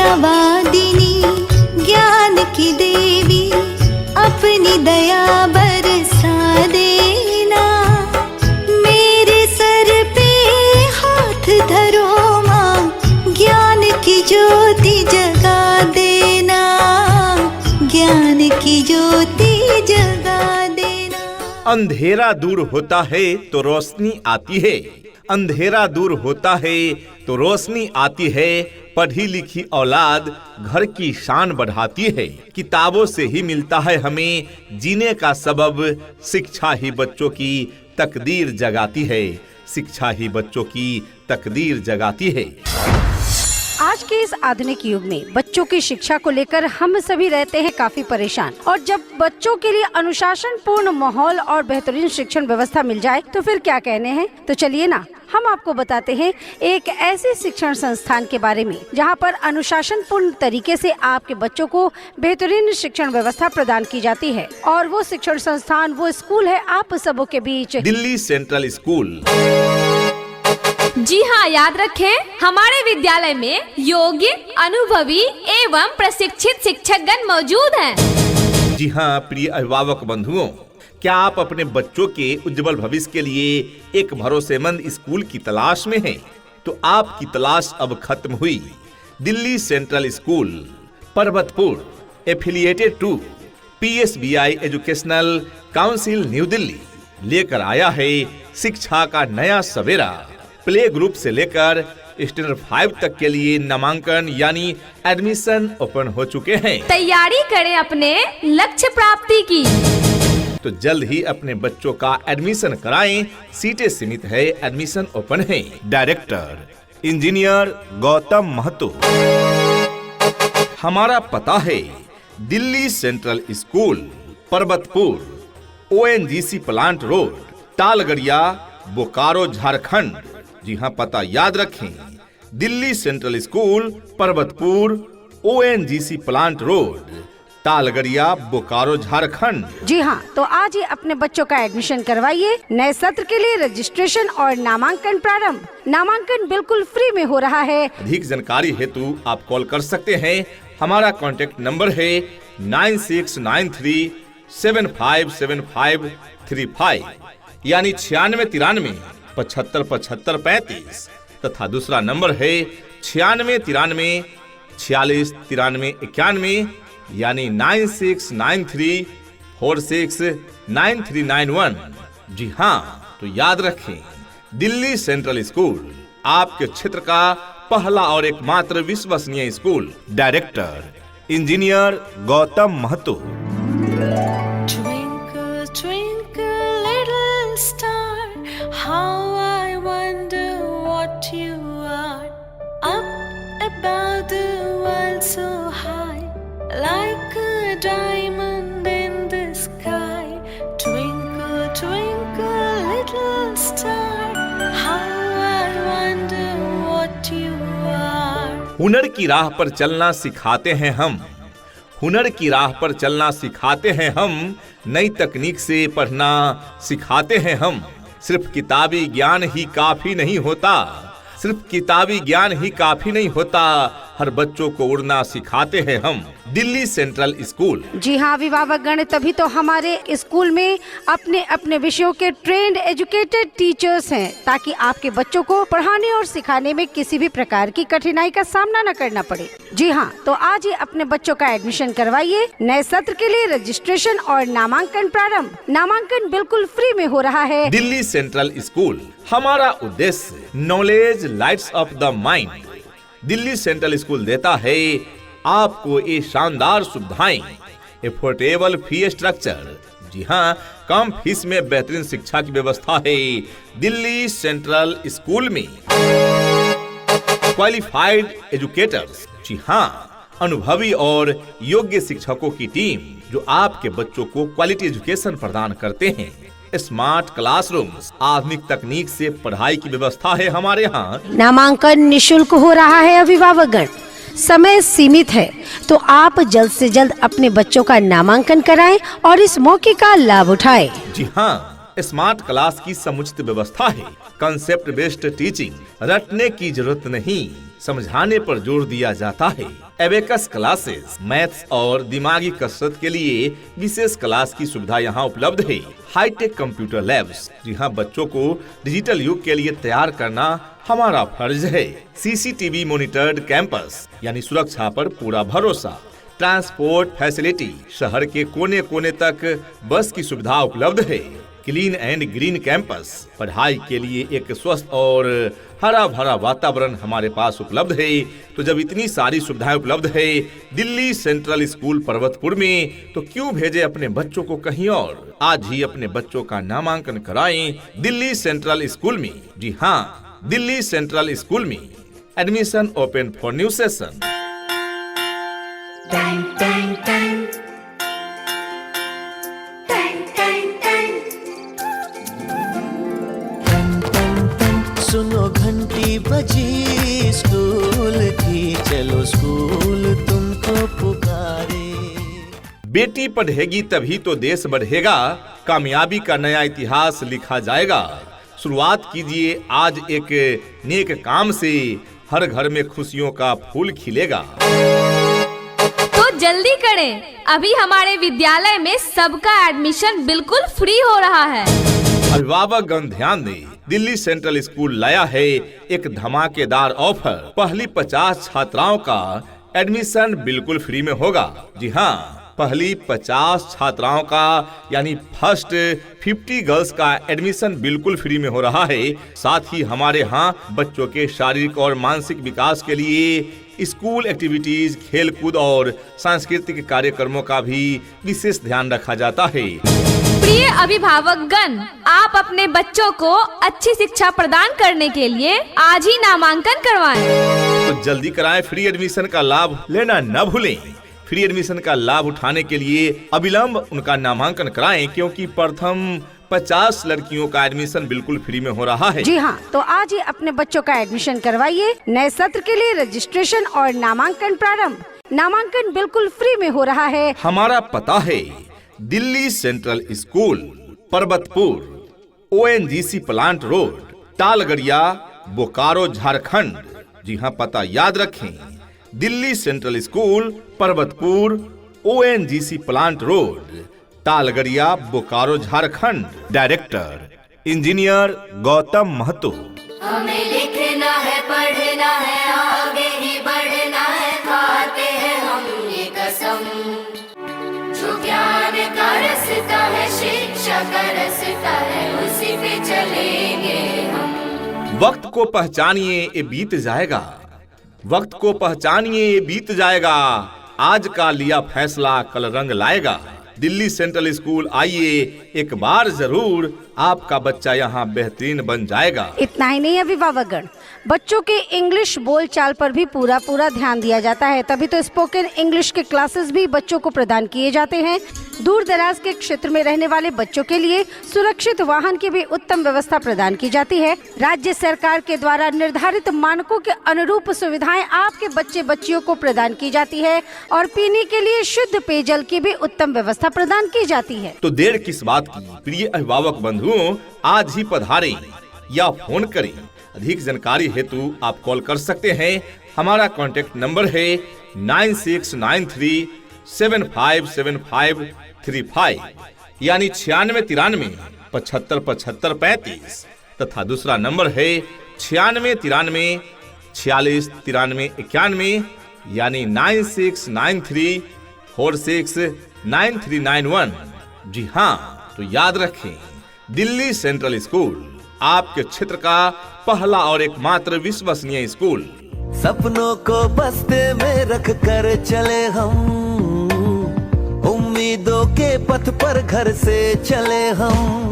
विद्यावादिनी ज्ञान की देवी अपनी दया बरसा देना। मेरे सर पे हाथ धरो माँ, ज्ञान की ज्योति जगा देना, ज्ञान की ज्योति जगा देना। अंधेरा दूर होता है तो रोशनी आती है, अंधेरा दूर होता है तो रोशनी आती है। पढ़ी लिखी औलाद घर की शान बढ़ाती है। किताबों से ही मिलता है हमें जीने का सबब, शिक्षा ही बच्चों की तकदीर जगाती है, शिक्षा ही बच्चों की तकदीर जगाती है। आज के इस आधुनिक युग में बच्चों की शिक्षा को लेकर हम सभी रहते हैं काफी परेशान, और जब बच्चों के लिए अनुशासन पूर्ण माहौल और बेहतरीन शिक्षण व्यवस्था मिल जाए तो फिर क्या कहने हैं। तो चलिए ना, हम आपको बताते हैं एक ऐसे शिक्षण संस्थान के बारे में जहां पर अनुशासन पूर्ण तरीके से आपके बच्चों को बेहतरीन शिक्षण व्यवस्था प्रदान की जाती है। और वो शिक्षण संस्थान, वो स्कूल है आप सबों के बीच, दिल्ली सेंट्रल स्कूल। जी हाँ, याद रखें, हमारे विद्यालय में योग्य, अनुभवी एवं प्रशिक्षित शिक्षकगण मौजूद हैं। जी हाँ प्रिय अभिभावक बंधुओं, क्या आप अपने बच्चों के उज्जवल भविष्य के लिए एक भरोसेमंद स्कूल की तलाश में हैं? तो आपकी तलाश अब खत्म हुई। Delhi central school Parvatpur, affiliated to PSBI educational council new Delhi, लेकर आया है शिक्षा का नया सवेरा। प्ले ग्रुप से लेकर स्टैंडर्ड 5 तक के लिए नामांकन यानी एडमिशन ओपन हो चुके हैं। तैयारी करें अपने लक्ष्य प्राप्ति की। तो जल्द ही अपने बच्चों का एडमिशन कराएं, सीटें सीमित है, एडमिशन ओपन है। Director engineer Gautam Mahto. हमारा पता है Delhi central school Parvatpur, ONGC plant road, Talgadia, Bokaro, Jharkhand. जी हाँ, पता याद रखें, Delhi central school Parvatpur, ONGC plant road, Talgadia, Bokaro, Jharkhand. जी हाँ, तो आज ही अपने बच्चों का एडमिशन करवाइए। नए सत्र के लिए रजिस्ट्रेशन और नामांकन प्रारंभ। नामांकन बिल्कुल फ्री में हो रहा है। अधिक जानकारी हेतु आप कॉल कर सकते हैं। हमारा कॉन्टेक्ट नंबर है 9693757535 यानी 9693 75 75 35 तथा दूसरा नंबर है 9693 46 93 91 यानी 9693469391। जी हाँ, तो याद रखें, दिल्ली सेंट्रल स्कूल आपके क्षेत्र का पहला और एकमात्र विश्वसनीय school. Director engineer Gautam Mahato. Twinkle, twinkle, little star, how I wonder what you are. Up above the world so high, like a diamond in the sky. Twinkle, twinkle, little star, how I wonder what you are. हुनर की राह पर चलना सिखाते हैं हम, हुनर की राह पर चलना सिखाते हैं हम, नई तकनीक से पढ़ना सिखाते हैं हम। सिर्फ किताबी ज्ञान ही काफी नहीं होता, सिर्फ किताबी ज्ञान ही काफी नहीं होता, हर बच्चों को उड़ना सिखाते हैं हम। Delhi central school. जी हाँ अभिभावकगण, तभी तो हमारे स्कूल में अपने अपने विषयों के ट्रेंड एजुकेटेड टीचर्स हैं, ताकि आपके बच्चों को पढ़ाने और सिखाने में किसी भी प्रकार की कठिनाई का सामना न करना पड़े। जी हाँ, तो आज ही अपने बच्चों का एडमिशन करवाइए। नए सत्र के लिए रजिस्ट्रेशन और नामांकन प्रारंभ। नामांकन बिल्कुल फ्री में हो रहा है। दिल्ली सेंट्रल स्कूल, हमारा उद्देश्य knowledge lights up the mind. Delhi central school देता है आपको ये शानदार सुविधाएं, एफोर्डेबल फी स्ट्रक्चर। जी हाँ, कम फीस में बेहतरीन शिक्षा की व्यवस्था है दिल्ली सेंट्रल स्कूल में। Qualified educators. जी हाँ, अनुभवी और योग्य शिक्षकों की टीम जो आपके बच्चों को क्वालिटी एजुकेशन प्रदान करते हैं। स्मार्ट क्लासरूम्स, आधुनिक तकनीक से पढ़ाई की व्यवस्था है हमारे यहाँ। नामांकन निशुल्क हो रहा है अभिभावकगण, समय सीमित है, तो आप जल्द से जल्द अपने बच्चों का नामांकन कराएं और इस मौके का लाभ उठाएं। जी हाँ, स्मार्ट क्लास की समुचित व्यवस्था है। कंसेप्ट बेस्ड टीचिंग, रटने की जरूरत नहीं, समझाने पर जोर दिया जाता है। एबेकस क्लासेस, मैथ्स और दिमागी कसरत के लिए विशेष क्लास की सुविधा यहाँ उपलब्ध है। हाईटेक कंप्यूटर लैब्स, जी हाँ, बच्चों को डिजिटल युग के लिए तैयार करना हमारा फर्ज है। सीसीटीवी मॉनिटर्ड कैंपस, यानी सुरक्षा पर पूरा भरोसा। ट्रांसपोर्ट फैसिलिटी, शहर के कोने कोने तक बस की सुविधा उपलब्ध है। क्लीन एंड ग्रीन कैंपस, पढ़ाई के लिए एक स्वस्थ और हरा भरा वातावरण हमारे पास उपलब्ध है। तो जब इतनी सारी सुविधाएं उपलब्ध है दिल्ली सेंट्रल स्कूल पर्वतपुर में, तो क्यों भेजे अपने बच्चों को कहीं और। आज ही अपने बच्चों का नामांकन कराएं दिल्ली सेंट्रल स्कूल में। जी हाँ, दिल्ली सेंट्रल स्कूल में admission open for new session. सुनो घंटी बजी स्कूल की, चलो स्कूल तुमको पुकारे। बेटी पढ़ेगी तभी तो देश बढ़ेगा, कामयाबी का नया इतिहास लिखा जाएगा। शुरुआत कीजिए आज एक नेक काम से, हर घर में खुशियों का फूल खिलेगा। तो जल्दी करें, अभी हमारे विद्यालय में सबका एडमिशन बिल्कुल फ्री हो रहा है। अभिभावकगण ध्यान दें, दिल्ली सेंट्रल स्कूल लाया है एक धमाकेदार ऑफर। पहली 50 छात्राओं का एडमिशन बिल्कुल फ्री में होगा। जी हाँ, पहली 50 छात्राओं का यानी फर्स्ट 50 गर्ल्स का एडमिशन बिल्कुल फ्री में हो रहा है। साथ ही हमारे यहाँ बच्चों के शारीरिक और मानसिक विकास के लिए स्कूल एक्टिविटीज, खेलकूद और सांस्कृतिक कार्यक्रमों का भी विशेष ध्यान रखा जाता है। प्रिय अभिभावकगण, आप अपने बच्चों को अच्छी शिक्षा प्रदान करने के लिए आज ही नामांकन करवाएं। तो जल्दी कराएं, फ्री एडमिशन का लाभ लेना न भूलें। फ्री एडमिशन का लाभ उठाने के लिए अविलंब उनका नामांकन कराएं, क्योंकि प्रथम 50 लड़कियों का एडमिशन बिल्कुल फ्री में हो रहा है। जी हाँ, तो आज ही अपने बच्चों का एडमिशन करवाइए। नए सत्र के लिए रजिस्ट्रेशन और नामांकन प्रारंभ। नामांकन बिल्कुल फ्री में हो रहा है। हमारा पता है Delhi central school, Parvatpur, ONGC plant road, Talgadia, Bokaro, Jharkhand. जी हाँ, पता याद रखें, Delhi central school, Parvatpur, ONGC plant road, Talgadia, Bokaro, Jharkhand. Director engineer Gautam Mahto. हमें लिखना है, पढ़ना है, आगे ही बढ़ना है, खाते हैं हम ये कसम। जो ज्ञान का रास्ता है, शिक्षा का रास्ता है, उसी पे चलेंगे हम। वक्त को पहचानिए, ये बीत जाएगा। वक्त को पहचानिए, ये बीत जाएगा। आज का लिया फैसला कल रंग लाएगा। दिल्ली सेंट्रल स्कूल आइए एक बार जरूर, आपका बच्चा यहाँ बेहतरीन बन जाएगा। इतना ही नहीं अभिभावकगण, बच्चों के इंग्लिश बोलचाल पर भी पूरा ध्यान दिया जाता है। तभी तो स्पोकन इंग्लिश के क्लासेस भी बच्चों को प्रदान किए जाते हैं। दूर दराज के क्षेत्र में रहने वाले बच्चों के लिए सुरक्षित वाहन की भी उत्तम व्यवस्था प्रदान की जाती है। राज्य सरकार के द्वारा निर्धारित मानकों के अनुरूप सुविधाएं आपके बच्चे बच्चियों को प्रदान की जाती है और पीने के लिए शुद्ध पेयजल की भी उत्तम व्यवस्था प्रदान की जाती है। तो देर किस बात की, प्रिय अभिभावक बंधुओं, आज ही पधारें या फोन करें। अधिक जानकारी हेतु आप कॉल कर सकते हैं। हमारा कॉन्टेक्ट नंबर है 9693 757535 यानी 9693 75 75 35 तथा दूसरा नंबर है 9693 46 93 91 यानी 9693 46 9391। जी हाँ, तो याद रखें, दिल्ली सेंट्रल स्कूल आपके क्षेत्र का पहला और एकमात्र विश्वसनीय स्कूल। सपनों को बस्ते में रख कर चले हम, उम्मीदों के पथ पर घर से चले हम।